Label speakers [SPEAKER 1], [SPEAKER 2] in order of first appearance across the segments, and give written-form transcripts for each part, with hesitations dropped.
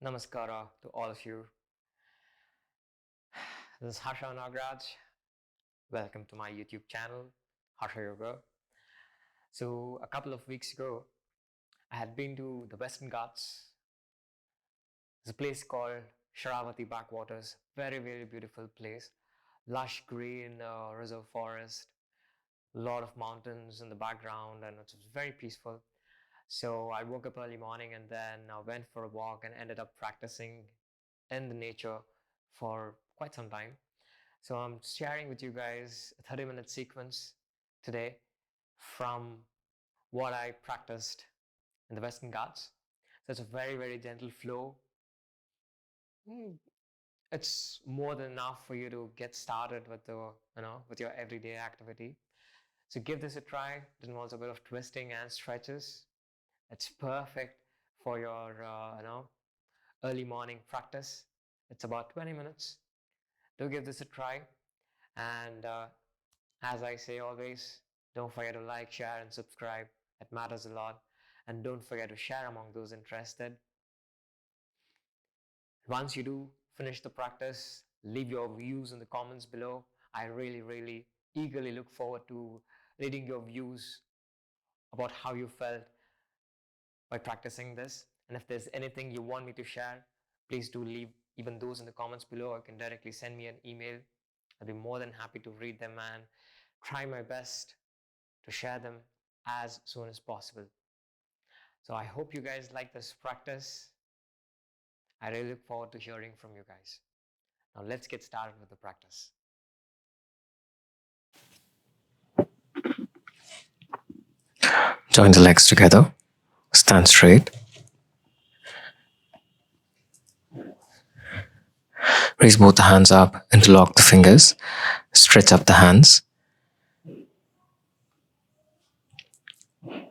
[SPEAKER 1] Namaskara to all of you. This is Harsha Nagraj. Welcome to my YouTube channel, Harsha Yoga. So, a couple of weeks ago, I had been to the Western Ghats. There's a place called Sharavati Backwaters. Very, very beautiful place. Lush green reserve forest, a lot of mountains in the background, and it's very peaceful. So, I woke up early morning and then went for a walk and ended up practicing in the nature for quite some time. So I'm sharing with you guys a 30-minute sequence today from what I practiced in the Western Ghats. So it's a very, very gentle flow. It's more than enough for you to get started with with your everyday activity. So give this a try. It involves a bit of twisting and stretches. It's perfect for your early morning practice. It's about 20 minutes. Do give this a try. And as I say always, don't forget to like, share, and subscribe. It matters a lot. And don't forget to share among those interested. Once you do finish the practice, leave your views in the comments below. I really, really eagerly look forward to reading your views about how you felt by practicing this. And if there's anything you want me to share, please do leave even those in the comments below, or you can directly send me an email. I'll be more than happy to read them and try my best to share them as soon as possible. So I hope you guys like this practice. I really look forward to hearing from you guys. Now let's get started with the practice.
[SPEAKER 2] Join the legs together. Stand straight. Raise both the hands up, interlock the fingers. Stretch up the hands.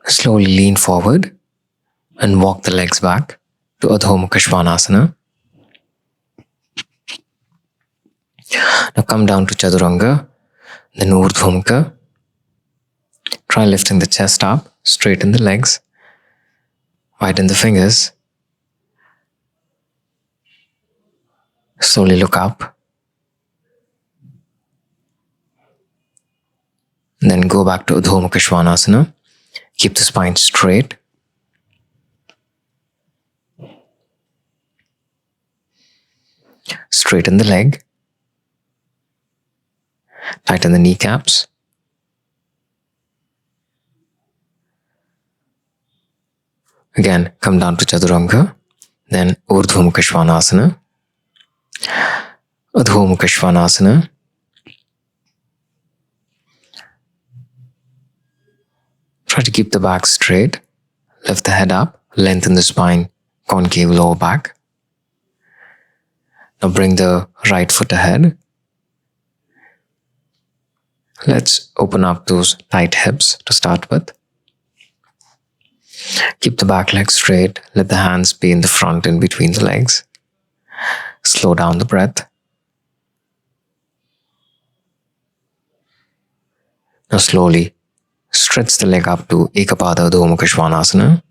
[SPEAKER 2] Slowly lean forward and walk the legs back to Adho Mukha Svanasana. Now come down to Chaturanga, then Urdhva Mukha. Try lifting the chest up, straighten the legs, widen the fingers. Slowly look up. And then go back to Adho Mukha Svanasana. Keep the spine straight. Straighten the leg. Tighten the kneecaps. Again, come down to Chaturanga, then Urdhva Mukha Svanasana, Adho Mukha Svanasana. Try to keep the back straight, lift the head up, lengthen the spine, concave lower back. Now bring the right foot ahead. Let's open up those tight hips to start with. Keep the back leg straight. Let the hands be in the front and between the legs. Slow down the breath. Now slowly stretch the leg up to Ekapada Adho Mukha Svanasana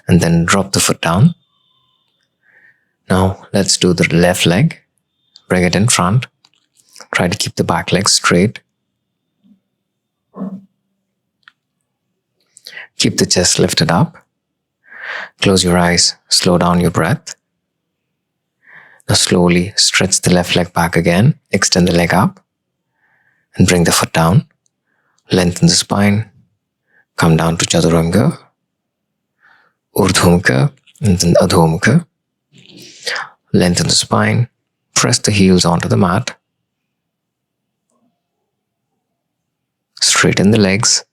[SPEAKER 2] and then drop the foot down. Now let's do the left leg. Bring it in front. Try to keep the back leg straight. Keep the chest lifted up. Close your eyes. Slow down your breath. Now slowly stretch the left leg back again. Extend the leg up and bring the foot down. Lengthen the spine. Come down to Chaturanga, Urdhva Mukha, and then Adho Mukha. Lengthen the spine. Press the heels onto the mat. Straighten the legs.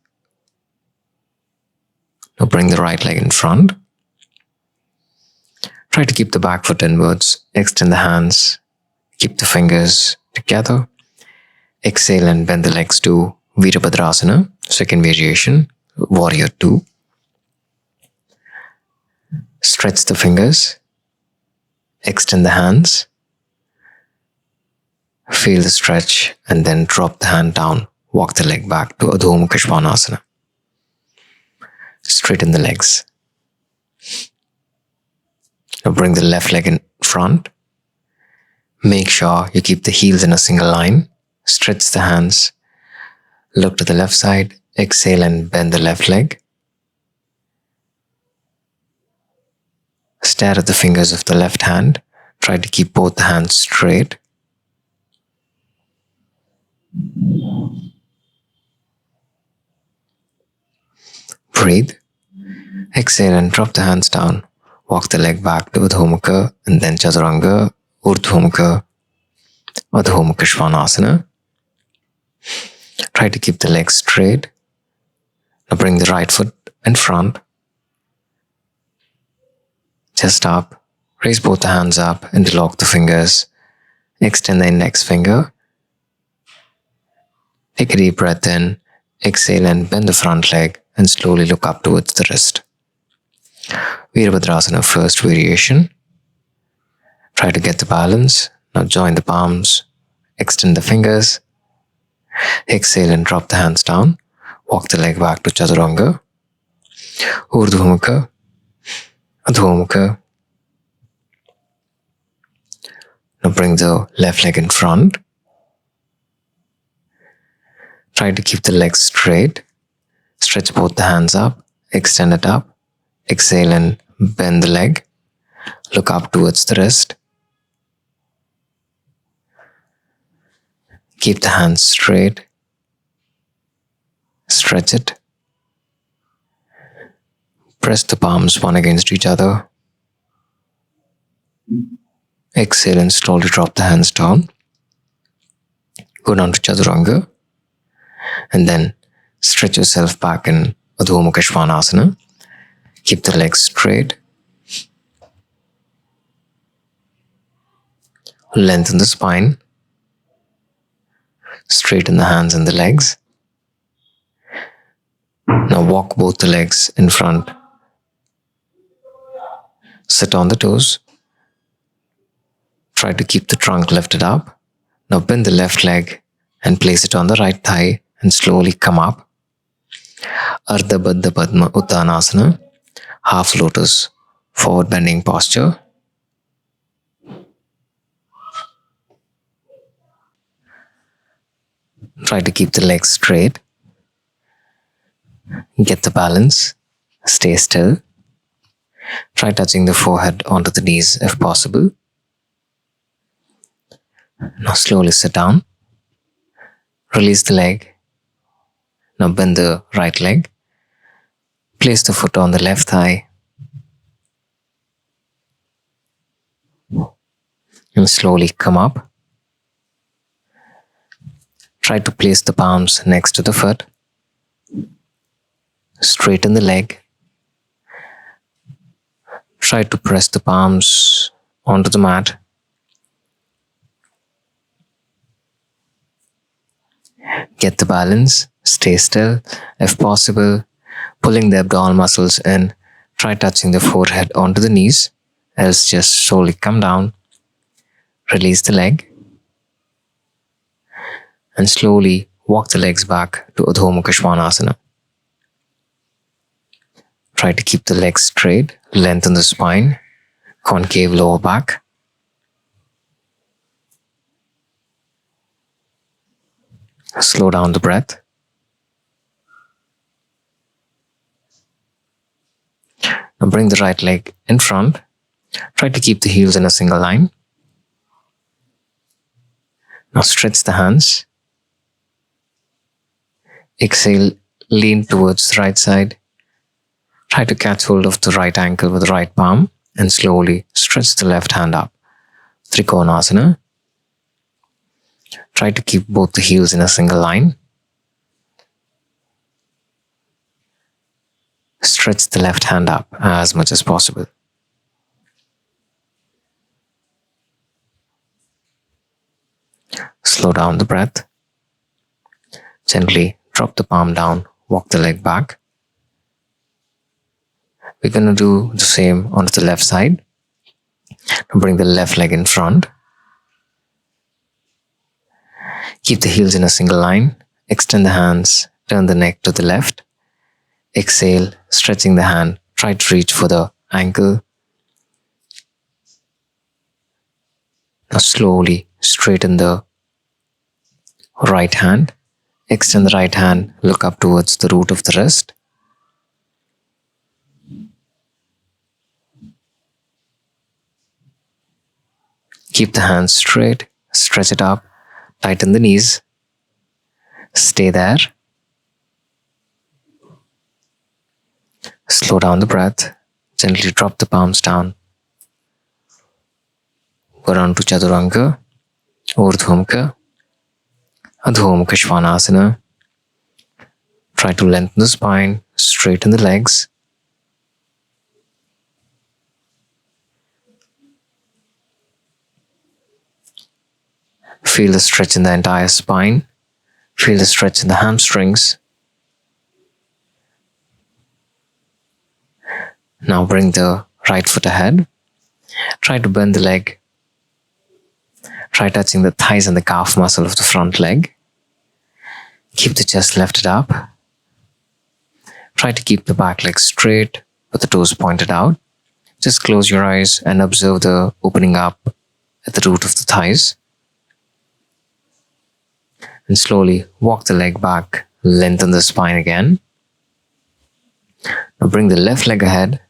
[SPEAKER 2] Now bring the right leg in front. Try to keep the back foot inwards. Extend the hands. Keep the fingers together. Exhale and bend the legs to Virabhadrasana, second variation, Warrior 2. Stretch the fingers. Extend the hands. Feel the stretch and then drop the hand down. Walk the leg back to Adho Mukha Svanasana. Straighten the legs. Now bring the left leg in front. Make sure you keep the heels in a single line. Stretch the hands. Look to the left side. Exhale and bend the left leg. Stare at the fingers of the left hand. Try to keep both the hands straight. Breathe. Exhale and drop the hands down. Walk the leg back to Adho Mukha and then Chaturanga, Urdhva Mukha, Adho Mukha Svanasana. Try to keep the legs straight. Now bring the right foot in front. Chest up. Raise both the hands up and lock the fingers. Extend the index finger. Take a deep breath in. Exhale and bend the front leg and slowly look up towards the wrist. Virabhadrasana first variation. Try to get the balance. Now join the palms. Extend the fingers. Exhale and drop the hands down. Walk the leg back to Chaturanga. Urdhva Mukha. Adho Mukha. Now bring the left leg in front. Try to keep the legs straight. Stretch both the hands up. Extend it up. Exhale and bend the leg. Look up towards the wrist. Keep the hands straight. Stretch it. Press the palms one against each other. Exhale and slowly drop the hands down. Go down to Chaturanga. And then stretch yourself back in Adho Mukha Svanasana. Keep the legs straight. Lengthen the spine. Straighten the hands and the legs. Now walk both the legs in front. Sit on the toes. Try to keep the trunk lifted up. Now bend the left leg and place it on the right thigh and slowly come up. Ardha Baddha Padma Uttanasana, half lotus, forward bending posture. Try to keep the legs straight. Get the balance. Stay still. Try touching the forehead onto the knees if possible. Now slowly sit down. Release the leg. Now bend the right leg. Place the foot on the left thigh. And slowly come up. Try to place the palms next to the foot. Straighten the leg. Try to press the palms onto the mat. Get the balance. Stay still. If possible, pulling the abdominal muscles in. Try touching the forehead onto the knees. Else just slowly come down. Release the leg. And slowly walk the legs back to Adho Mukha Svanasana. Try to keep the legs straight. Lengthen the spine. Concave lower back. Slow down the breath. Now bring the right leg in front. Try to keep the heels in a single line. Now stretch the hands. Exhale, lean towards the right side. Try to catch hold of the right ankle with the right palm and slowly stretch the left hand up. Trikonasana. Try to keep both the heels in a single line. Stretch the left hand up as much as possible. Slow down the breath. Gently drop the palm down, walk the leg back. We're going to do the same onto the left side. Bring the left leg in front. Keep the heels in a single line. Extend the hands. Turn the neck to the left. Exhale, stretching the hand. Try to reach for the ankle. slowly straighten the right hand. Extend the right hand, look up towards the root of the wrist. Keep the hands straight, stretch it up, tighten the knees. Stay there. Slow down the breath. Gently drop the palms down. Go down to Chaturanga, Urdhva Adho Mukha Svanasana. Try to lengthen the spine, straighten the legs. Feel the stretch in the entire spine. Feel the stretch in the hamstrings. Now bring the right foot ahead. Try to bend the leg. Try touching the thighs and the calf muscle of the front leg. Keep the chest lifted up. Try to keep the back leg straight with the toes pointed out. Just close your eyes and observe the opening up at the root of the thighs. And slowly walk the leg back, lengthen the spine again. Now bring the left leg ahead.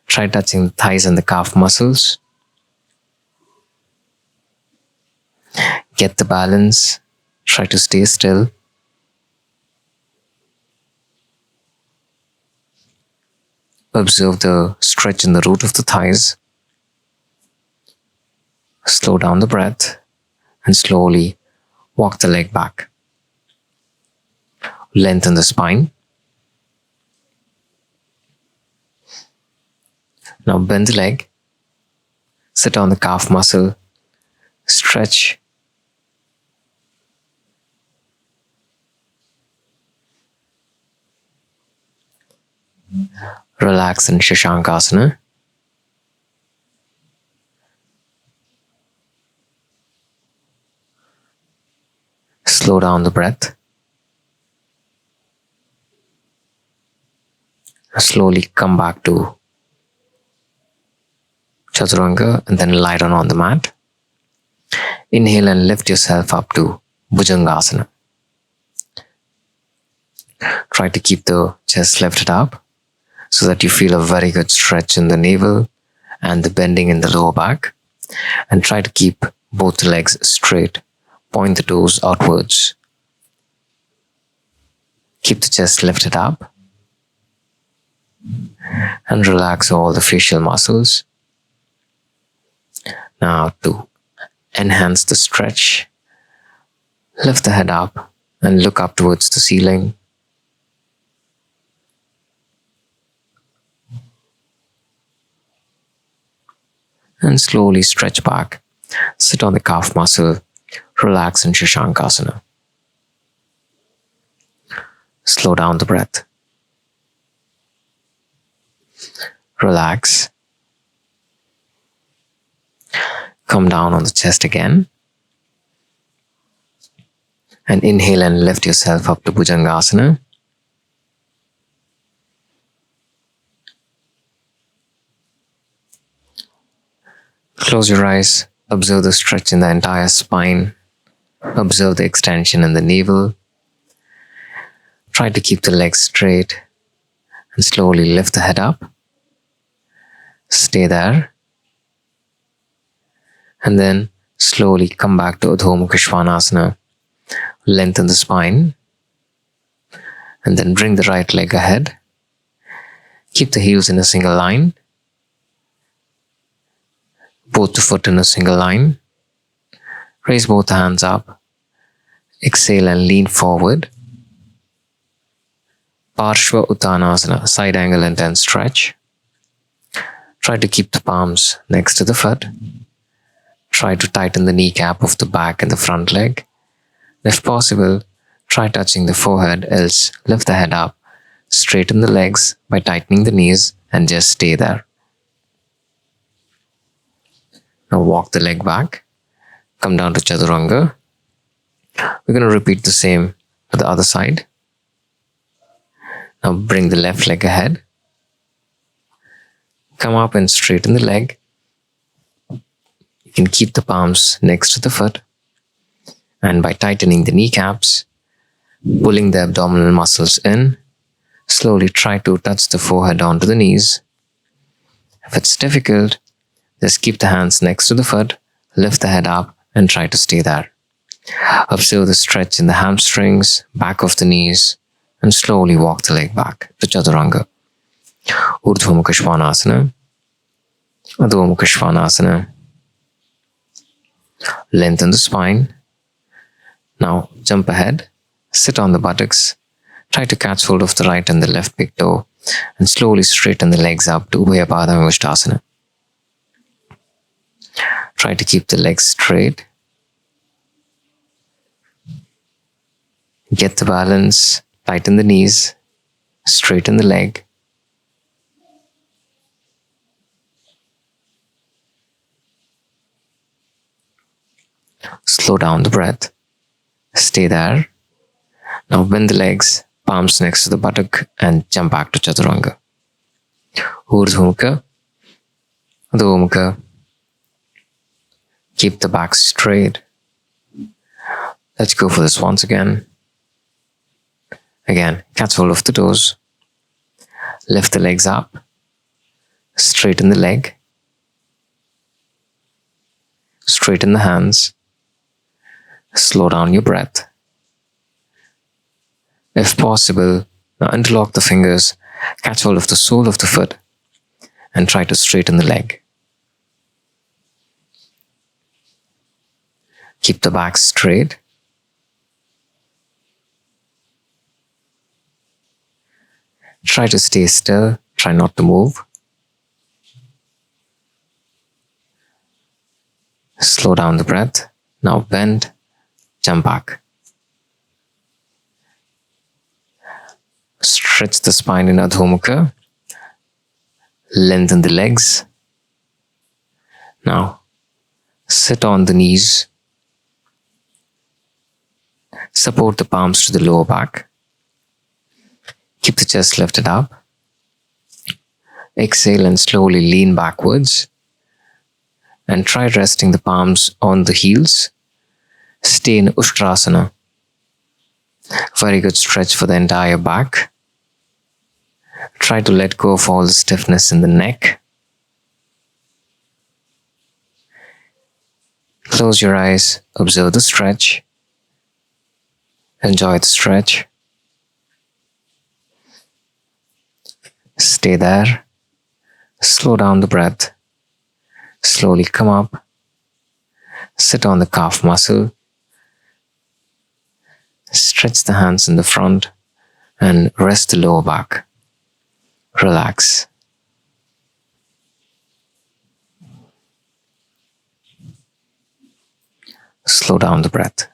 [SPEAKER 2] Try touching the thighs and the calf muscles. Get the balance. Try to stay still. Observe the stretch in the root of the thighs. Slow down the breath and slowly walk the leg back. Lengthen the spine. Now bend the leg. Sit on the calf muscle. Stretch. Relax in Shashankasana. Slow down the breath. Slowly come back to Chaturanga and then lie down on the mat. Inhale and lift yourself up to Bhujangasana. Try to keep the chest lifted up so that you feel a very good stretch in the navel and the bending in the lower back. And try to keep both the legs straight. Point the toes outwards. Keep the chest lifted up. And relax all the facial muscles. Now to enhance the stretch, lift the head up and look up towards the ceiling. And slowly stretch back. Sit on the calf muscle. Relax in Shashankasana. Slow down the breath. Relax. Come down on the chest again. And inhale and lift yourself up to Bhujangasana. Close your eyes. Observe the stretch in the entire spine. Observe the extension in the navel. Try to keep the legs straight and slowly lift the head up. Stay there. And then slowly come back to Adho Mukha Svanasana. Lengthen the spine. And then bring the right leg ahead. Keep the heels in a single line. Both the foot in a single line. Raise both hands up. Exhale and lean forward. Parshva Uttanasana, side angle and then stretch. Try to keep the palms next to the foot. Try to tighten the kneecap of the back and the front leg. If possible, try touching the forehead, else lift the head up. Straighten the legs by tightening the knees and just stay there. Now walk the leg back. Come down to Chaturanga. We're going to repeat the same for the other side. Now bring the left leg ahead. Come up and straighten the leg. You can keep the palms next to the foot, and by tightening the kneecaps, pulling the abdominal muscles in, slowly try to touch the forehead onto the knees. If it's difficult, just keep the hands next to the foot, lift the head up, and try to stay there. Observe the stretch in the hamstrings, back of the knees, and slowly walk the leg back to Chaturanga. Urdhva Mukha Svanasana, Adho Mukha Svanasana. Lengthen the spine. Now jump ahead, sit on the buttocks, try to catch hold of the right and the left big toe, and slowly straighten the legs up to Ubhaya Pada Vimushtasana. Try to keep the legs straight. Get the balance, tighten the knees, straighten the leg. Slow down the breath. Stay there. Now bend the legs, palms next to the buttock, and jump back to Chaturanga. Urdhva Mukha, Adho Mukha. Keep the back straight. Let's go for this once again. Again, catch hold of the toes. Lift the legs up. Straighten the leg. Straighten the hands. Slow down your breath. If possible, now interlock the fingers, catch hold of the sole of the foot, and try to straighten the leg. Keep the back straight. Try to stay still, try not to move. Slow down the breath. Now bend, jump back. Stretch the spine in Adho Mukha. Lengthen the legs. Now sit on the knees. Support the palms to the lower back. Keep the chest lifted up. Exhale and slowly lean backwards. And try resting the palms on the heels. Stay in Ustrasana. Very good stretch for the entire back. Try to let go of all the stiffness in the neck. Close your eyes, observe the stretch. Enjoy the stretch. Stay there. Slow down the breath. Slowly come up. Sit on the calf muscle. Stretch the hands in the front and rest the lower back. Relax. Slow down the breath.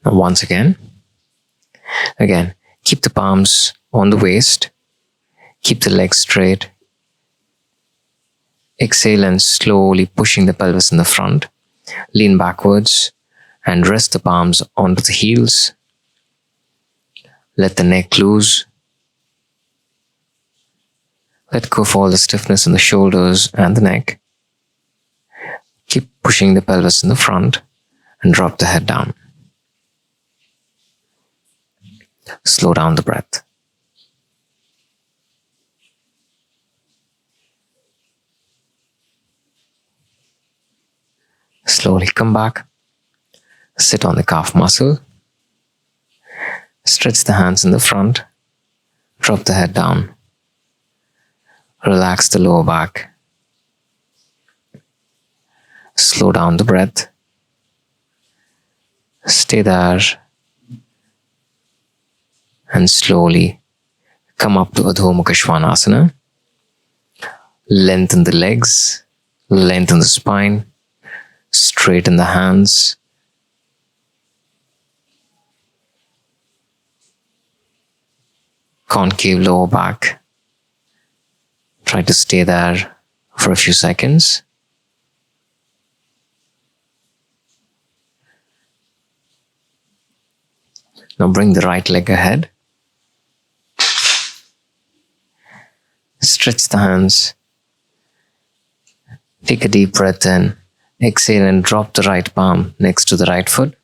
[SPEAKER 2] Now once again, keep the palms on the waist. Keep the legs straight. Exhale and slowly pushing the pelvis in the front. Lean backwards and rest the palms onto the heels. Let the neck loose. Let go of all the stiffness in the shoulders and the neck. Keep pushing the pelvis in the front and drop the head down. Slow down the breath. Slowly come back. Sit on the calf muscle. Stretch the hands in the front. Drop the head down. Relax the lower back. Slow down the breath. Stay there. And slowly come up to Adho Mukha Svanasana. Lengthen the legs. Lengthen the spine. Straighten the hands. Concave lower back. Try to stay there for a few seconds. Now bring the right leg ahead. Stretch the hands. Take a deep breath in. Exhale and drop the right palm next to the right foot.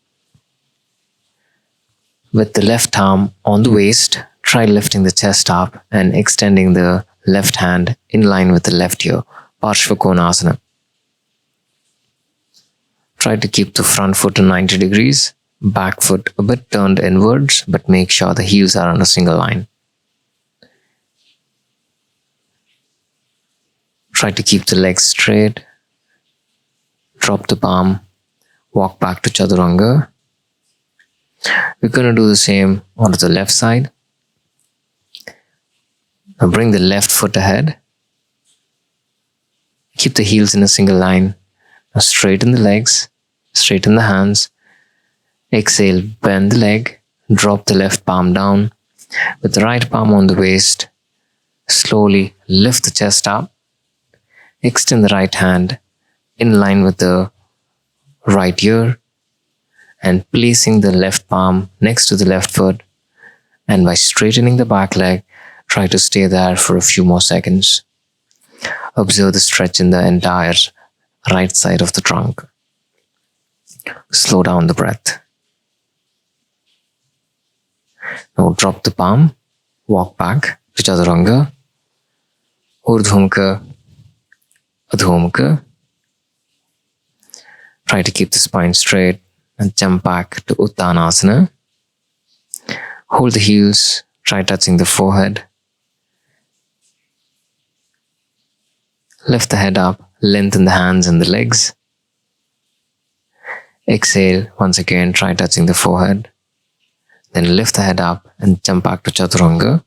[SPEAKER 2] With the left arm on the waist, try lifting the chest up and extending the left hand in line with the left ear, Parshvakonasana. Try to keep the front foot in 90 degrees, back foot a bit turned inwards, but make sure the heels are on a single line. Try to keep the legs straight. Drop the palm, walk back to Chaturanga. We're going to do the same onto the left side. Now bring the left foot ahead. Keep the heels in a single line. Now straighten the legs, straighten the hands. Exhale, bend the leg, drop the left palm down. With the right palm on the waist, slowly lift the chest up. Extend the right hand in line with the right ear and placing the left palm next to the left foot. And by straightening the back leg, try to stay there for a few more seconds. Observe the stretch in the entire right side of the trunk. Slow down the breath. Now drop the palm, walk back to Chaturanga, Urdhva Adho. Try to keep the spine straight and jump back to Uttanasana. Hold the heels, try touching the forehead. Lift the head up, lengthen the hands and the legs. Exhale, once again try touching the forehead. Then lift the head up and jump back to Chaturanga.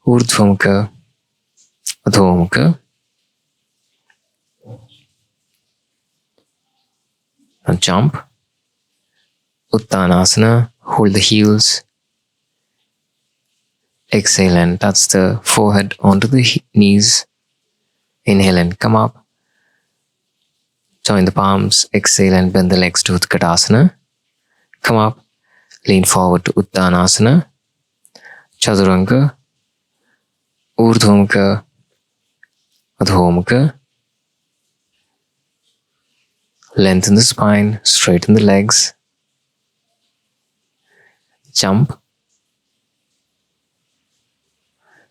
[SPEAKER 2] Urdhva Adho. Now jump. Uttanasana, hold the heels. Exhale and touch the forehead onto the knees. Inhale and come up. Join the palms. Exhale and bend the legs to Utkatasana. Come up. Lean forward to Uttanasana. Chaturanga. Urdhva Adho. Lengthen the spine. Straighten the legs. Jump.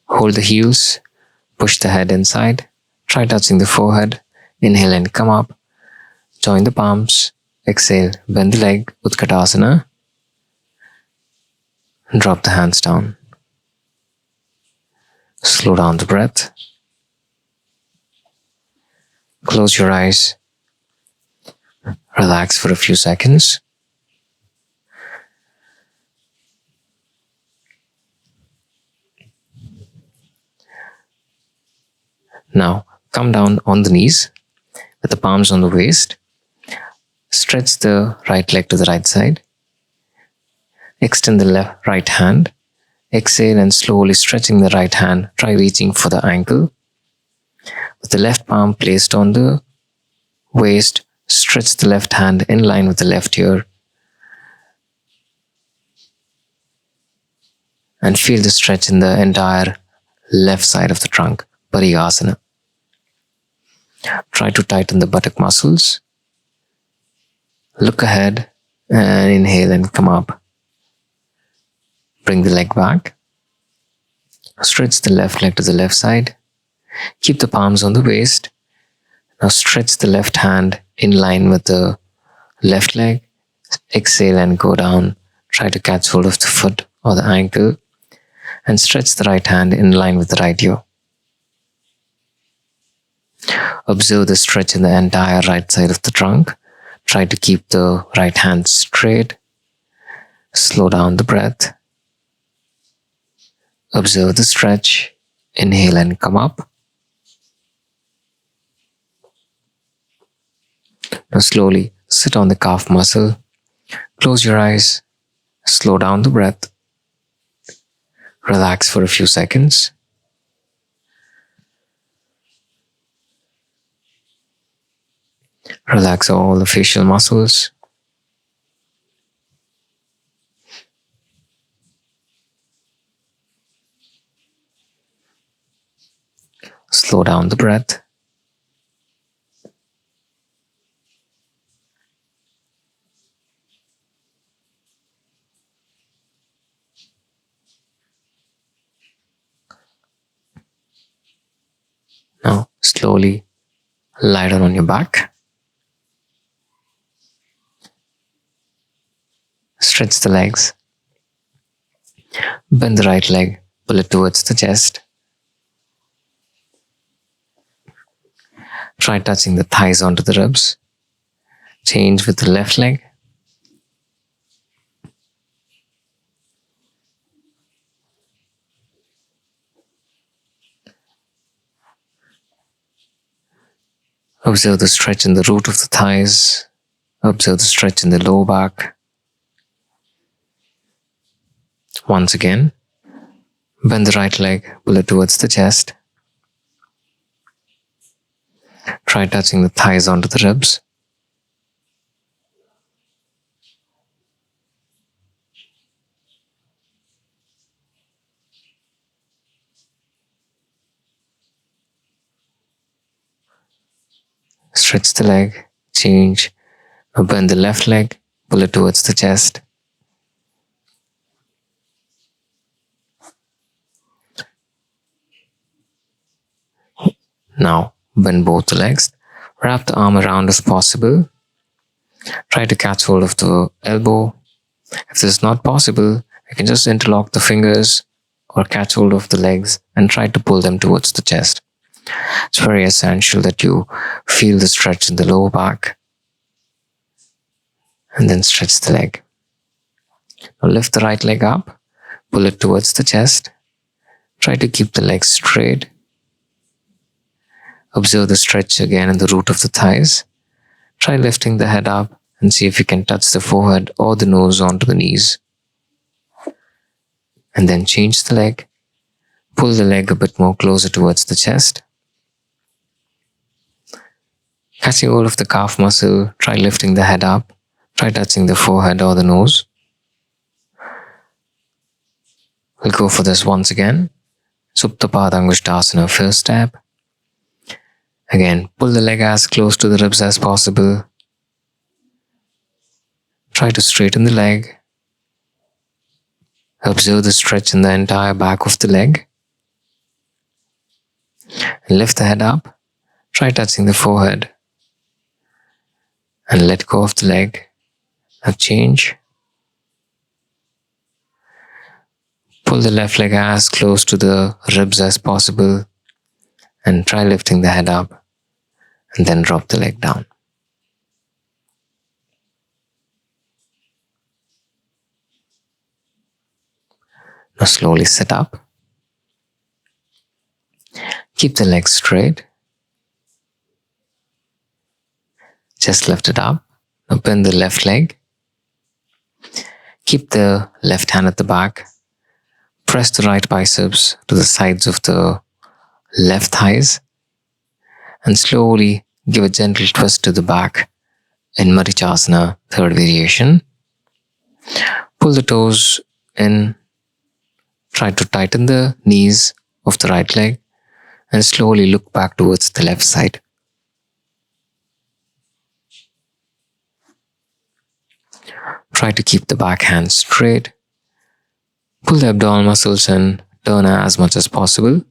[SPEAKER 2] Hold the heels. Push the head inside. Try touching the forehead. Inhale and come up. Join the palms. Exhale. Bend the leg. Utkatasana. Drop the hands down. Slow down the breath. Close your eyes. Relax for a few seconds. Now, come down on the knees with the palms on the waist. Stretch the right leg to the right side. Extend the right hand. Exhale and slowly stretching the right hand. Try reaching for the ankle. With the left palm placed on the waist, stretch the left hand in line with the left ear. And feel the stretch in the entire left side of the trunk, Marichasana. Try to tighten the buttock muscles. Look ahead and inhale and come up. Bring the leg back. Stretch the left leg to the left side. Keep the palms on the waist. Now stretch the left hand in line with the left leg. Exhale and go down. Try to catch hold of the foot or the ankle. And stretch the right hand in line with the right ear. Observe the stretch in the entire right side of the trunk. Try to keep the right hand straight. Slow down the breath. Observe the stretch. Inhale and come up. Now slowly sit on the calf muscle. Close your eyes. Slow down the breath. Relax for a few seconds. Relax all the facial muscles. Slow down the breath. slowly lie down on your back. Stretch the legs. Bend the right leg, pull it towards the chest. Try touching the thighs onto the ribs. Change with the left leg. Observe the stretch in the root of the thighs. Observe the stretch in the lower back. Once again, bend the right leg, pull it towards the chest. Try touching the thighs onto the ribs. Stretch the leg, change. Now bend the left leg, pull it towards the chest. Now bend both the legs. Wrap the arm around as possible. Try to catch hold of the elbow. If this is not possible, you can just interlock the fingers or catch hold of the legs and try to pull them towards the chest. It's very essential that you feel the stretch in the lower back and then stretch the leg. Now lift the right leg up, pull it towards the chest. Try to keep the legs straight. Observe the stretch again in the root of the thighs. Try lifting the head up and see if you can touch the forehead or the nose onto the knees. And then change the leg. Pull the leg a bit more closer towards the chest. Catching hold of the calf muscle, try lifting the head up. Try touching the forehead or the nose. We'll go for this once again. Supta Padangusthasana, first step. Again, pull the leg as close to the ribs as possible. Try to straighten the leg. Observe the stretch in the entire back of the leg. And lift the head up. Try touching the forehead. And let go of the leg. Now change. Pull the left leg as close to the ribs as possible. And try lifting the head up. And then drop the leg down. Now slowly sit up. Keep the legs straight. Just lift it up. Now bend the left leg. Keep the left hand at the back. Press the right biceps to the sides of the left thighs. And slowly give a gentle twist to the back in Marichasana, third variation. Pull the toes in. Try to tighten the knees of the right leg and slowly look back towards the left side. Try to keep the back hand straight. Pull the abdominal muscles in, turn as much as possible.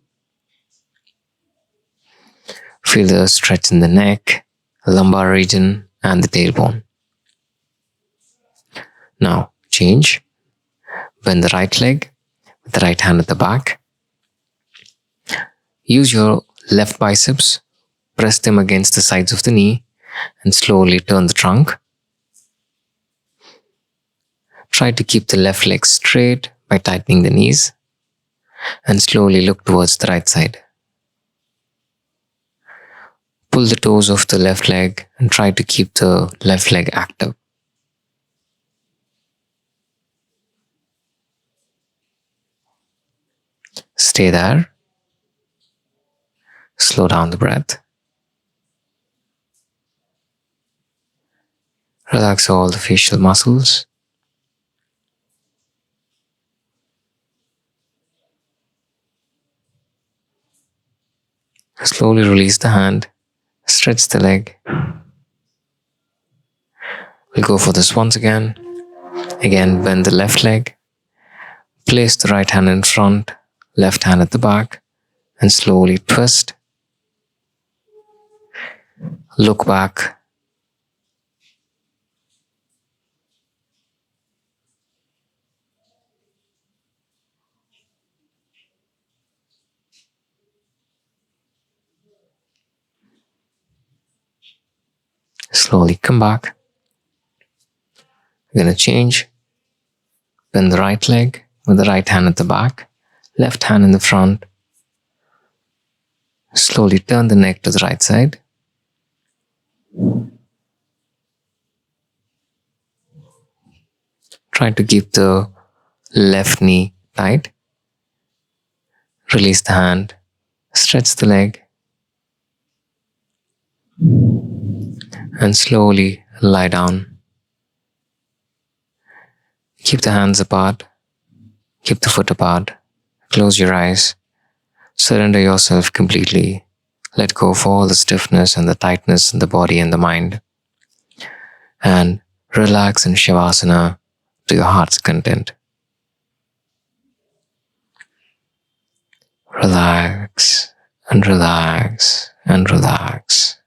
[SPEAKER 2] Feel the stretch in the neck, lumbar region, and the tailbone. Now change. Bend the right leg with the right hand at the back. Use your left biceps, press them against the sides of the knee, and slowly turn the trunk. Try to keep the left leg straight by tightening the knees, and slowly look towards the right side. Pull the toes of the left leg and try to keep the left leg active. Stay there. Slow down the breath. Relax all the facial muscles. Slowly release the hand. Stretch the leg. We'll go for this once again. Again, bend the left leg. Place the right hand in front, left hand at the back, and slowly twist. Look back. Slowly come back. You're going to change. Bend the right leg with the right hand at the back, left hand in the front. Slowly turn the neck to the right side. Try to keep the left knee tight. Release the hand. Stretch the leg. And slowly lie down. Keep the hands apart. Keep the foot apart. Close your eyes. Surrender yourself completely. Let go of all the stiffness and the tightness in the body and the mind. And relax in Shavasana to your heart's content. Relax and relax and relax.